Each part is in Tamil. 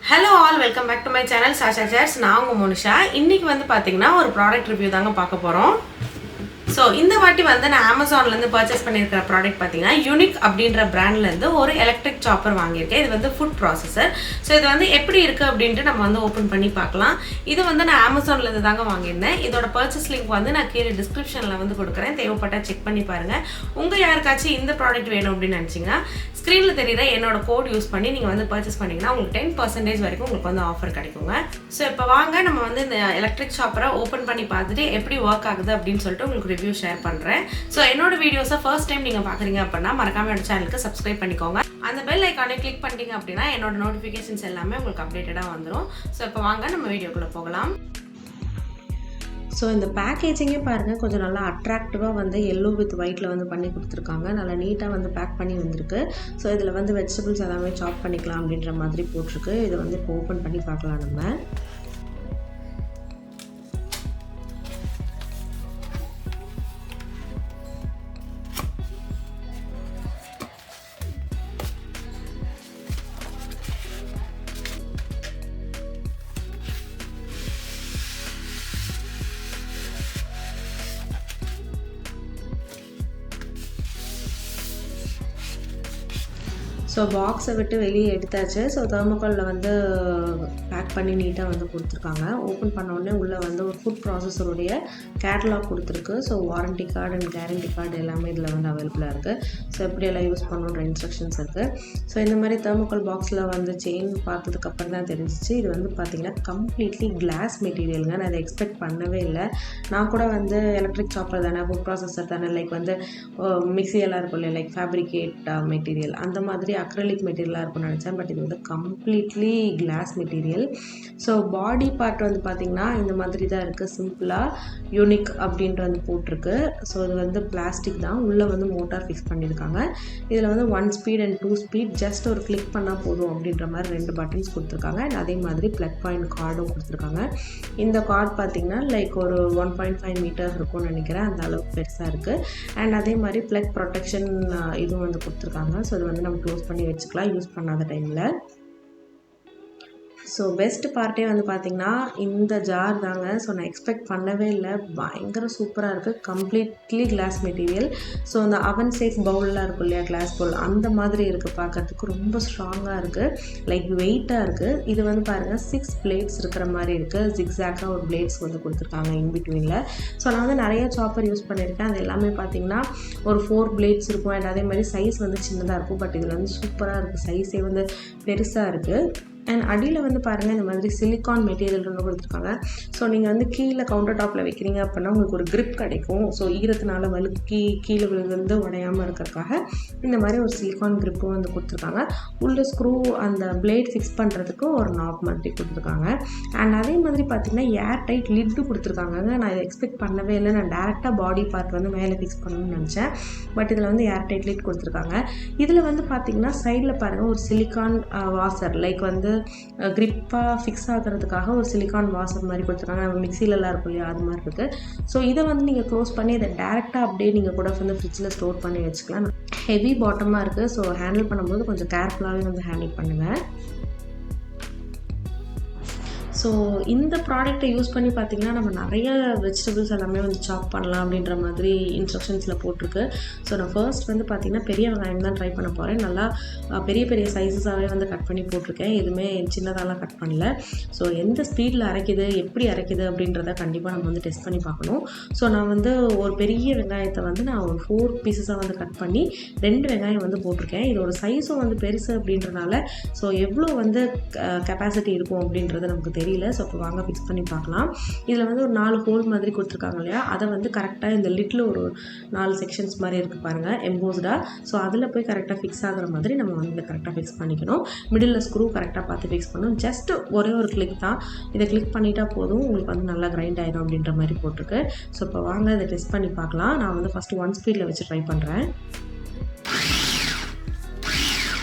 Hello all, welcome back to my channel Sasha Chairs. நான் உங்க மோனிஷா. இன்னைக்கு வந்து பாத்தீங்கன்னா ஒரு ப்ராடக்ட் ரிவ்யூ தாங்க பார்க்க போறோம். ஸோ இந்த வாட்டி வந்து நான் அமேசான்லேருந்து பர்ச்சேஸ் பண்ணியிருக்கிற ப்ராடக்ட் பார்த்தீங்கன்னா யூனிக் அப்படின்ற பிராண்ட்லேருந்து ஒரு எலக்ட்ரிக் சாப்பர் வாங்கியிருக்கேன். இது வந்து ஃபுட் ப்ராசஸர். ஸோ இது வந்து எப்படி இருக்குது அப்படின்ட்டு நம்ம வந்து ஓப்பன் பண்ணி பார்க்கலாம். இது வந்து நான் அமேசான்லேருந்து தாங்க வாங்கியிருந்தேன். இதோட பர்ச்சேஸ் லிங்க் வந்து நான் கீழே டிஸ்கிரிப்ஷனில் வந்து கொடுக்குறேன். தேவைப்பட்டால் செக் பண்ணி பாருங்கள். உங்கள் யாருக்காச்சும் இந்த ப்ராடக்ட் வேணும் அப்படின்னு நினச்சிங்கன்னா ஸ்க்ரீனில் தெரியுற என்னோட கோட் யூஸ் பண்ணி நீங்கள் வந்து பர்ச்சேஸ் பண்ணிங்கன்னா உங்களுக்கு 10% வரைக்கும் உங்களுக்கு வந்து ஆஃபர் கிடைக்குங்க. ஸோ இப்போ வாங்க நம்ம வந்து இந்த எலக்ட்ரிக் சாப்பரை ஓப்பன் பண்ணி பார்த்துட்டு எப்படி ஒர்க் ஆகுது அப்படின்னு சொல்லிட்டு உங்களுக்கு ரிவ்யூ ஷேர் பண்ணுறேன். ஸோ என்னோட வீடியோஸை ஃபர்ஸ்ட் டைம் நீங்கள் பார்க்குறீங்க அப்படின்னா மறக்காம என்னோட சேனலுக்கு சப்ஸ்கிரைப் பண்ணிக்கோங்க. அந்த பெல் ஐக்கானை கிளிக் பண்ணிட்டீங்க அப்படின்னா என்னோட நோட்டிஃபிகேஷன்ஸ் எல்லாமே உங்களுக்கு அப்டேட்டடாக வந்துடும். ஸோ இப்போ வாங்க நம்ம வீடியோக்குள்ளே போகலாம். ஸோ இந்த பேக்கேஜிங்கே பாருங்கள், கொஞ்சம் நல்லா அட்ராக்டிவாக வந்து எல்லோ வித் ஒயிட்டில் வந்து பண்ணி கொடுத்துருக்காங்க. நல்லா நீட்டாக வந்து பேக் பண்ணி வந்திருக்கு. ஸோ இதில் வந்து வெஜிடபிள்ஸ் எல்லாமே சாப் பண்ணிக்கலாம் அப்படின்ற மாதிரி போட்டிருக்கு. இதை வந்து இப்போ ஓப்பன் பண்ணி பார்க்கலாம் நம்ம. ஸோ பாக்ஸை விட்டு வெளியே எடுத்தாச்சு. ஸோ தெர்மோகாலில் வந்து பேக் பண்ணி நீட்டாக வந்து கொடுத்துருக்காங்க. ஓப்பன் பண்ணோடனே உள்ளே வந்து ஒரு ஃபுட் ப்ராசஸருடைய கேட்டலாக் கொடுத்துருக்கு. So warranty card and guarantee card எல்லாமே இதில் வந்து அவைலபிளாக இருக்குது. ஸோ எப்படியெல்லாம் யூஸ் பண்ணணுன்ற இன்ஸ்ட்ரக்ஷன்ஸ் இருக்குது. ஸோ இந்த மாதிரி தெர்மோகால் பாக்ஸில் வந்து செயின் பார்த்ததுக்கப்புறம் தான் தெரிஞ்சிச்சு. இது வந்து பார்த்திங்கன்னா கம்ப்ளீட்லி கிளாஸ் மெட்டீரியலுங்க. நான் அதை எக்ஸ்பெக்ட் பண்ணவே இல்லை. நான் கூட வந்து எலக்ட்ரிக் சாப்பர் தானே, ஃபுட் ப்ராசஸர் தானே, லைக் வந்து மிக்ஸியெல்லாம் இருக்கும் இல்லையா, லைக் ஃபேப்ரிகேட் மெட்டீரியல் அந்த மாதிரி அக்ரலிக் மெட்டீரியலாக இருக்கும்னு நினச்சேன். பட் இது வந்து completely class material. So body part வந்து பார்த்திங்கன்னா இந்த மாதிரி தான் இருக்குது. சிம்பிளாக யூனிக் அப்படின்ட்டு வந்து போட்டிருக்கு. ஸோ இது வந்து பிளாஸ்டிக் தான். உள்ளே வந்து மோட்டார் ஃபிக்ஸ் பண்ணியிருக்காங்க. இதில் வந்து 1 ஸ்பீட் அண்ட் 2 ஸ்பீட் ஜஸ்ட் ஒரு கிளிக் பண்ணால் போதும் அப்படின்ற மாதிரி 2 பட்டன்ஸ் கொடுத்துருக்காங்க. அண்ட் அதே மாதிரி ப்ளக் பாயிண்ட் கார்டும் கொடுத்துருக்காங்க. இந்த கார்டு பார்த்திங்கன்னா லைக் ஒரு 1.5 மீட்டர் இருக்கும்னு நினைக்கிறேன். அந்த அளவுக்கு பெருசாக இருக்குது. அண்ட் அதே மாதிரி ப்ளக் ப்ரொடெக்ஷன் இதுவும் வந்து கொடுத்துருக்காங்க. ஸோ இது வந்து நம்ம க்ளோஸ் பண்ணி வச்சுக்கலாம் யூஸ் பண்ணாத டைமில். ஸோ பெஸ்ட் பார்ட்டே வந்து பார்த்திங்கன்னா இந்த ஜார் தாங்க. ஸோ நான் எக்ஸ்பெக்ட் பண்ணவே இல்லை. பயங்கர சூப்பராக இருக்குது. Completely class material. ஸோ அந்த அவன் சேஃப் பவுல்லாம் இருக்கும் இல்லையா, கிளாஸ் பவுல் அந்த மாதிரி இருக்குது. பார்க்கறதுக்கு ரொம்ப ஸ்ட்ராங்காக இருக்குது. லைக் வெயிட்டாக இருக்குது. இது வந்து பாருங்கள் 6 பிளேட்ஸ் இருக்கிற மாதிரி இருக்குது. ஜிக்ஸாக்காக ஒரு பிளேட்ஸ் வந்து கொடுத்துருக்காங்க இன்பிட்வீனில். ஸோ நான் வந்து நிறைய சாப்பர் யூஸ் பண்ணியிருக்கேன். அது எல்லாமே பார்த்திங்கன்னா ஒரு 4 பிளேட்ஸ் இருக்கும். அண்ட் அதே மாதிரி சைஸ் வந்து சின்னதாக இருக்கும். பட் இதில் வந்து சூப்பராக இருக்குது. சைஸே வந்து பெருசாக இருக்குது. அண்ட் அடியில் வந்து பாருங்கள் இந்த மாதிரி சிலிக்கான் மெட்டீரியல் ஒன்று கொடுத்துருக்காங்க. ஸோ நீங்கள் வந்து கீழே கவுண்டர் டாப்பில் வைக்கிறீங்க அப்படின்னா உங்களுக்கு ஒரு கிரிப் கிடைக்கும். ஸோ ஈரத்தினால வழுக்கி கீழே விழுந்து உடையாமல் இருக்கிறதுக்காக இந்த மாதிரி ஒரு சிலிக்கான் கிரிப்பும் வந்து கொடுத்துருக்காங்க. உள்ள ஸ்க்ரூ அந்த பிளேட் ஃபிக்ஸ் பண்ணுறதுக்கு ஒரு நாப் மாதிரி கொடுத்துருக்காங்க. அண்ட் அதே மாதிரி பார்த்திங்கன்னா ஏர் டைட் லிட்டு கொடுத்துருக்காங்க. நான் இதை எக்ஸ்பெக்ட் பண்ணவே இல்லை. நான் டேரெக்டாக பாடி பார்ட் வந்து மேலே ஃபிக்ஸ் பண்ணணும்னு நினச்சேன். பட் இதில் வந்து ஏர் டைட் லிட் கொடுத்துருக்காங்க. இதில் வந்து பார்த்திங்கன்னா சைடில் பாருங்கள் ஒரு சிலிக்கான் வாசர், லைக் வந்து கிரிப்பாக ஃபிக்ஸ் ஆகிறதுக்காக ஒரு சிலிக்கான் வாசர் மாதிரி கொடுத்துருக்காங்க. நம்ம மிக்சிலெலாம் இருக்கும் இல்லையா, அது மாதிரி இருக்குது. ஸோ இதை வந்து நீங்கள் க்ளோஸ் பண்ணி இதை டேரெக்டாக அப்படியே நீங்கள் கூட வந்து ஃப்ரிட்ஜில் ஸ்டோர் பண்ணி வச்சுக்கலாம். ஹெவி பாட்டமாக இருக்குது. ஸோ ஹேண்டில் பண்ணும்போது கொஞ்சம் கேர்ஃபுல்லாகவே வந்து ஹேண்டில் பண்ணுங்கள். ஸோ இந்த ப்ராடக்ட்டை யூஸ் பண்ணி பார்த்திங்கன்னா நம்ம நிறைய வெஜிடபிள்ஸ் எல்லாமே வந்து சாப் பண்ணலாம் அப்படின்ற மாதிரி இன்ஸ்ட்ரக்ஷன்ஸில் போட்டிருக்கு. ஸோ நான் ஃபர்ஸ்ட் வந்து பார்த்திங்கன்னா பெரிய வெங்காயம் தான் ட்ரை பண்ண போகிறேன். நல்லா பெரிய பெரிய சைஸஸாகவே வந்து கட் பண்ணி போட்டிருக்கேன். எதுவுமே சின்னதாலாம் கட் பண்ணல. ஸோ எந்த ஸ்பீடில் அரைக்குது, எப்படி அரைக்குது அப்படின்றத கண்டிப்பாக நம்ம வந்து டெஸ்ட் பண்ணி பார்க்கணும். ஸோ நான் வந்து ஒரு பெரிய வெங்காயத்தை வந்து நான் ஒரு 4 பீசஸாக வந்து கட் பண்ணி 2 வெங்காயம் வந்து போட்டிருக்கேன். இதோட சைஸும் வந்து பெருசு அப்படின்றனால ஸோ எவ்வளோ வந்து கெப்பாசிட்டி இருக்கும் அப்படின்றது நமக்கு தெரியல. ஸோ இப்போ வாங்க ஃபிக்ஸ் பண்ணி பார்க்கலாம். இதில் வந்து ஒரு 4 ஹோல் மாதிரி கொடுத்துருக்காங்க இல்லையா, அதை வந்து கரெக்டாக இந்த லிட்டில் ஒரு 4 செக்ஷன்ஸ் மாதிரி இருக்குது பாருங்கள், எம்போஸ்டாக. ஸோ அதில் போய் கரெக்டாக ஃபிக்ஸ் ஆகிற மாதிரி நம்ம வந்து கரெக்டாக ஃபிக்ஸ் பண்ணிக்கணும். மிடில் ஸ்க்ரூ கரெக்டாக பார்த்து ஃபிக்ஸ் பண்ணணும். ஜஸ்ட் ஒரே ஒரு கிளிக் தான். இதை கிளிக் பண்ணிட்டா போதும், உங்களுக்கு வந்து நல்லா கிரைண்ட் ஆகிடும் அப்படின்ற மாதிரி போட்டிருக்கு. ஸோ இப்போ வாங்க இதை டெஸ்ட் பண்ணி பார்க்கலாம். நான் வந்து ஃபஸ்ட்டு 1 ஸ்பீடில் வச்சு ட்ரை பண்ணுறேன்.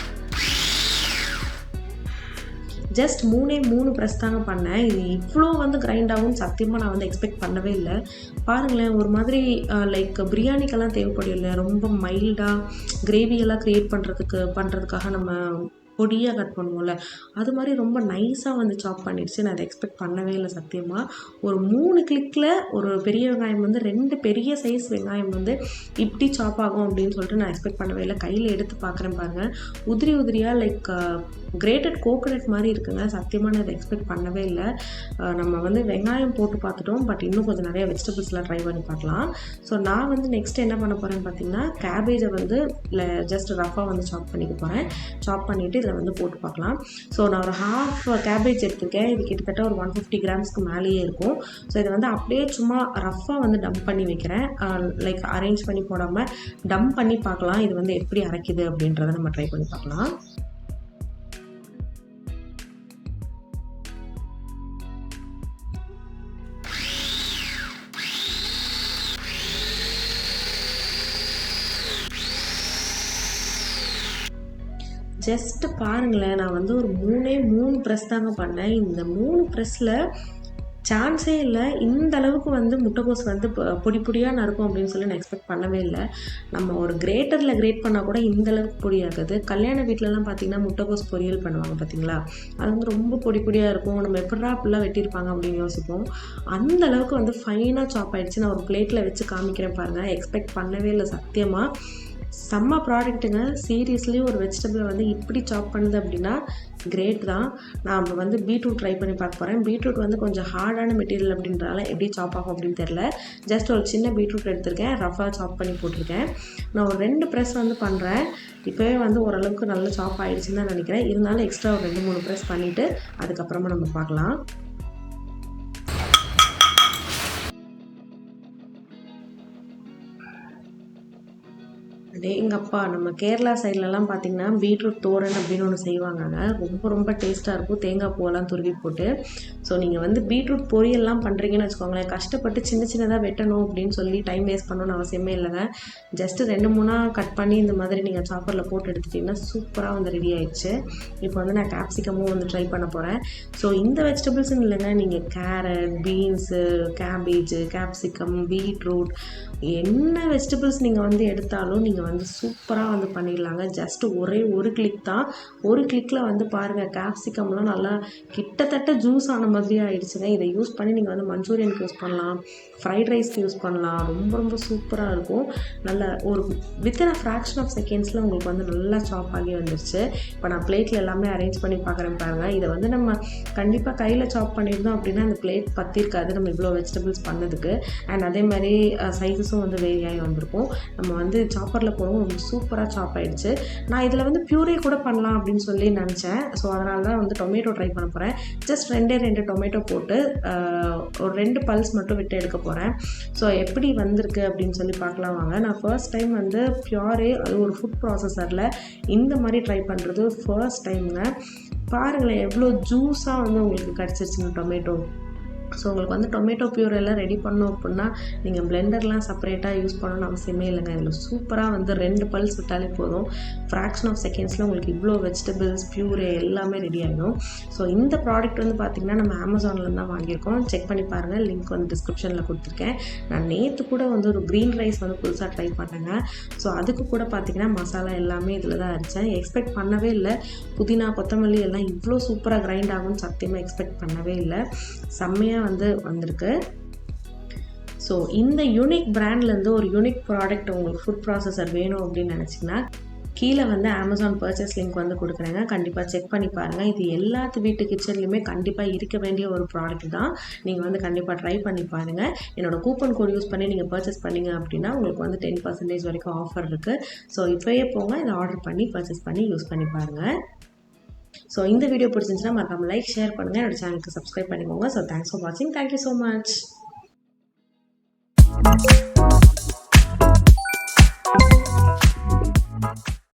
ஜஸ்ட் 3 ப்ரெஸ் தாங்க பண்ணேன். இது இவ்வளோ வந்து கிரைண்ட் ஆகும்னு சத்தியமாக நான் வந்து எக்ஸ்பெக்ட் பண்ணவே இல்லை. பாருங்களேன், ஒரு மாதிரி லைக் பிரியாணிக்கெல்லாம் தேவைப்படும் இல்லை, ரொம்ப மைல்டாக கிரேவியெல்லாம் க்ரியேட் பண்ணுறதுக்காக நம்ம பொடியாக கட் பண்ணுவோம்ல, அது மாதிரி ரொம்ப நைஸாக வந்து சாப் பண்ணிடுச்சு. நான் அதை எக்ஸ்பெக்ட் பண்ணவே இல்லை சத்தியமாக. ஒரு 3 கிளிக்கில் ஒரு பெரிய வெங்காயம் வந்து 2 பெரிய சைஸ் வெங்காயம் வந்து இப்படி சாப் ஆகும் அப்படின்னு சொல்லிட்டு நான் எக்ஸ்பெக்ட் பண்ணவே இல்லை. கையில் எடுத்து பார்க்குறேன் பாருங்கள், உதிரி உதிரியாக லைக் கிரேட்டட் கோகோனட் மாதிரி இருக்குங்க. சத்தியமாக நான் அதை எக்ஸ்பெக்ட் பண்ணவே இல்லை. நம்ம வந்து வெங்காயம் போட்டு பார்த்துட்டோம், பட் இன்னும் கொஞ்சம் நிறைய வெஜிடபிள்ஸ்லாம் ட்ரை பண்ணி பார்க்கலாம். ஸோ நான் வந்து நெக்ஸ்ட் என்ன பண்ண போகிறேன்னு பார்த்தீங்கன்னா, கேபேஜை வந்து ஜஸ்ட் ரஃபாக வந்து சாப் பண்ணிக்க போகிறேன். சாப் பண்ணிவிட்டு இதில் வந்து போட்டு பார்க்கலாம். ஸோ நான் ஒரு ஹாஃப் கேபேஜ் எடுத்துருக்கேன். இது கிட்டத்தட்ட ஒரு 150 கிராம்ஸ்க்கு மேலேயே இருக்கும். ஸோ இதை வந்து அப்படியே சும்மா ரஃபாக வந்து டம்ப் பண்ணி வைக்கிறேன். லைக் அரேஞ்ச் பண்ணி போடாமல் டம்ப் பண்ணி பார்க்கலாம் இது வந்து எப்படி அரைக்குது அப்படின்றத நம்ம ட்ரை பண்ணி பார்க்கலாம். ஜஸ்ட்டு பாருங்களேன், நான் வந்து ஒரு 3 ப்ரெஸ் தாங்க பண்ணேன். இந்த 3 ப்ரெஸ்ஸில் சான்ஸே இல்லை இந்த அளவுக்கு வந்து முட்டைக்கோஸ் வந்து பொடி பொடியாக நறுக்கும் அப்படின்னு சொல்லி நான் எக்ஸ்பெக்ட் பண்ணவே இல்லை. நம்ம ஒரு கிரேட்டரில் கிரேட் பண்ணால் கூட இந்த அளவுக்கு பொடியாகுது. கல்யாண வீட்டிலலாம் பார்த்திங்கன்னா முட்டைக்கோஸ் பொரியல் பண்ணுவாங்க பார்த்தீங்களா, அது வந்து ரொம்ப பொடி பொடியாக இருக்கும். நம்ம எப்படா அப்படிலாம் வெட்டியிருப்பாங்க அப்படின்னு யோசிப்போம். அந்த அளவுக்கு வந்து ஃபைனாக சாப் ஆகிடுச்சு. நான் ஒரு பிளேட்டில் வச்சு காமிக்கிறேன் பாருங்கள். எக்ஸ்பெக்ட் பண்ணவே இல்லை சத்தியமாக. செம்ம ப்ராடக்ட்டுங்க. சீரியஸ்லி ஒரு வெஜிடபிளை வந்து இப்படி சாப் பண்ணுது அப்படின்னா கிரேட் தான். நான் வந்து பீட்ரூட் ட்ரை பண்ணி பார்க்க போகிறேன். பீட்ரூட் வந்து கொஞ்சம் ஹார்டான மெட்டீரியல் அப்படின்றதால எப்படி சாப் ஆகும் அப்படின்னு தெரில. ஜஸ்ட் ஒரு சின்ன பீட்ரூட் எடுத்திருக்கேன், ரஃபாக சாப் பண்ணி போட்டிருக்கேன். நான் ஒரு 2 ப்ரெஸ் வந்து பண்ணுறேன். இப்போவே வந்து ஓரளவுக்கு நல்ல சாப் ஆகிடுச்சுன்னு தான் நினைக்கிறேன். இருந்தாலும் எக்ஸ்ட்ரா ஒரு 2-3 ப்ரெஸ் பண்ணிவிட்டு அதுக்கப்புறமா நம்ம பார்க்கலாம். எங்கப்பா நம்ம கேரளா சைட்லலாம் பார்த்திங்கன்னா பீட்ரூட் தோரன் அப்படின்னு ஒன்று செய்வாங்கங்க. ரொம்ப ரொம்ப டேஸ்ட்டாக இருக்கும், தேங்காய் பூவெல்லாம் துருவி போட்டு. ஸோ நீங்கள் வந்து பீட்ரூட் பொரியல்லாம் பண்ணுறீங்கன்னு வச்சுக்கோங்களேன், கஷ்டப்பட்டு சின்ன சின்னதாக வெட்டணும் அப்படின்னு சொல்லி டைம் வேஸ்ட் பண்ணணும்னு அவசியமே இல்லைங்க. ஜஸ்ட்டு 2-3 கட் பண்ணி இந்த மாதிரி நீங்கள் சாப்பரில் போட்டு எடுத்துட்டிங்கன்னா சூப்பராக வந்து ரெடி ஆயிடுச்சு. இப்போ வந்து நான் கேப்சிகமும் வந்து ட்ரை பண்ண போகிறேன். ஸோ இந்த வெஜிடபிள்ஸ்ன்னு இல்லைங்க, நீங்கள் carrot, beans, cabbage, capsicum, beetroot என்ன வெஜிடபிள்ஸ் நீங்கள் வந்து எடுத்தாலும் நீங்கள் வந்து சூப்பராக வந்து பண்ணிடலாங்க. ஜஸ்ட் ஒரே ஒரு கிளிக் தான். ஒரு கிளிக்கில் வந்து பாருங்கள், கேப்சிகம்லாம் நல்லா கிட்டத்தட்ட ஜூஸ் ஆன மாதிரி ஆகிடுச்சுங்க. இதை யூஸ் பண்ணி நீங்கள் வந்து மஞ்சூரியனுக்கு யூஸ் பண்ணலாம், ஃப்ரைட் ரைஸ்க்கு யூஸ் பண்ணலாம். ரொம்ப ரொம்ப சூப்பராக இருக்கும். நல்ல ஒரு வித்தின் ஃப்ராக்ஷன் ஆஃப் செகண்ட்ஸில் உங்களுக்கு வந்து நல்லா சாப் ஆகி வந்துருச்சு. இப்போ நான் பிளேட்டில் எல்லாமே அரேஞ்ச் பண்ணி பார்க்குறேன் பாருங்கள். இதை வந்து நம்ம கண்டிப்பாக கையில் சாப் பண்ணியிருந்தோம் அப்படின்னா அந்த பிளேட் பற்றிருக்காது நம்ம இவ்வளோ வெஜிடபிள்ஸ் பண்ணதுக்கு. அண்ட் அதே மாதிரி சைஸஸும் வந்து வேரி ஆகி வந்திருக்கும். நம்ம வந்து சாப்பரில் போடுவோம், ரொம்ப சூப்பராக சாப் ஆகிடுச்சு. நான் இதில் வந்து பியூரே கூட பண்ணலாம் அப்படின்னு சொல்லி நினச்சேன். ஸோ அதனால தான் வந்து டொமேட்டோ ட்ரை பண்ண போகிறேன். ஜஸ்ட் 2 டொமேட்டோ போட்டு ஒரு 2 பல்ஸ் மட்டும் விட்டு எடுக்க போகிறேன். ஸோ எப்படி வந்திருக்கு அப்படின்னு சொல்லி பார்க்கலாம் வாங்க. நான் ஃபர்ஸ்ட் டைம் வந்து பியூரே அது ஒரு ஃபுட் ப்ராசஸரில் இந்த மாதிரி ட்ரை பண்ணுறது ஃபர்ஸ்ட் டைமுங்க. பாருங்களேன் எவ்வளோ ஜூஸாக வந்து உங்களுக்கு கிடச்சிருச்சுங்க டொமேட்டோ. ஸோ உங்களுக்கு வந்து டொமேட்டோ பியூர் எல்லாம் ரெடி பண்ணோம் அப்படின்னா நீங்கள் பிளெண்டர்லாம் செப்பரேட்டாக யூஸ் பண்ணணும்னு அவசியமே இல்லைங்க. இதில் சூப்பராக வந்து 2 பல்ஸ் விட்டாலே போதும், ஃப்ராக்ஷன் ஆஃப் செகண்ட்ஸில் உங்களுக்கு இவ்வளோ வெஜிடபிள்ஸ் பியூரே எல்லாமே ரெடி ஆகிடும். ஸோ இந்த ப்ராடக்ட் வந்து பார்த்திங்கன்னா நம்ம அமேசானில் தான் வாங்கியிருக்கோம். செக் பண்ணி பாருங்கள், லிங்க் வந்து டிஸ்கிரிப்ஷனில் கொடுத்துருக்கேன். நான் நேற்று கூட வந்து ஒரு க்ரீன் ரைஸ் வந்து புதுசாக ட்ரை பண்ணேங்க. ஸோ அதுக்கு கூட பார்த்திங்கன்னா மசாலா எல்லாமே இதில் தான் அரைச்சேன். எக்ஸ்பெக்ட் பண்ணவே இல்லை புதினா கொத்தமல்லி எல்லாம் இவ்வளோ சூப்பராக கிரைண்ட் ஆகும்னு சத்தியமாக எக்ஸ்பெக்ட் பண்ணவே இல்லை. செம்மையாக வந்து வந்திருக்கு. ஸோ இந்த யூனிக் பிராண்ட்லேருந்து ஒரு யூனிக் ப்ராடக்ட் உங்களுக்கு ஃபுட் ப்ராசஸர் வேணும் அப்படின்னு நினச்சிங்கன்னா கீழே வந்து அமேசான் பர்ச்சேஸ் லிங்க் வந்து கொடுக்குறேங்க. கண்டிப்பாக செக் பண்ணி பாருங்கள். இது எல்லாத்து வீட்டு கிச்சன்லையுமே கண்டிப்பாக இருக்க வேண்டிய ஒரு ப்ராடக்ட் தான். நீங்கள் வந்து கண்டிப்பாக ட்ரை பண்ணி பாருங்கள். என்னோட கூப்பன் கோட் யூஸ் பண்ணி நீங்கள் பர்ச்சேஸ் பண்ணிங்க அப்படின்னா உங்களுக்கு வந்து 10% வரைக்கும் ஆஃபர் இருக்குது. ஸோ இப்போயே போங்க, இதை ஆர்டர் பண்ணி பர்ச்சேஸ் பண்ணி யூஸ் பண்ணி பாருங்கள். ஸோ இந்த வீடியோ பிடிச்சிருந்துச்சுன்னா மறக்காம லைக் ஷேர் பண்ணுங்கள், என்னோட சேனலுக்கு சப்ஸ்கிரைப் பண்ணிக்கோங்க. ஸோ தேங்க்ஸ் ஃபார் வாட்சிங். Thank you so much.